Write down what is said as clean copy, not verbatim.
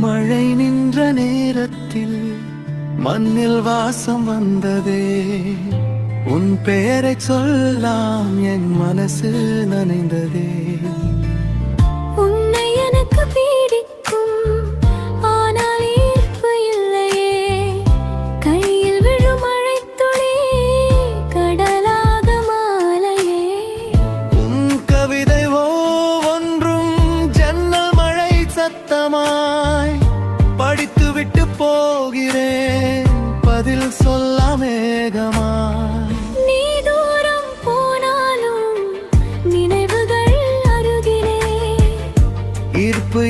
மழை நின்ற நேரத்தில் மண்ணில் வாசம் வந்ததே. உன் பெயரை சொல்லாம் என் மனசு நனைந்ததே. உன்னை எனக்கு பிடிக்கும், ஆனால் ஈர்ப்பு இல்லையே. கையில் விழும் மழைத்துளி கடலாக மாலையே. உன் கவிதை ஒவ்வொன்றும் ஜன்னல் மழை சத்தமாய் படித்துவிட்டு போகிறேன், பதில் சொல்ல மேகமாய். நீ தூரம் போனாலும் நினைவுகள் அருகிலே. ஈர்ப்பு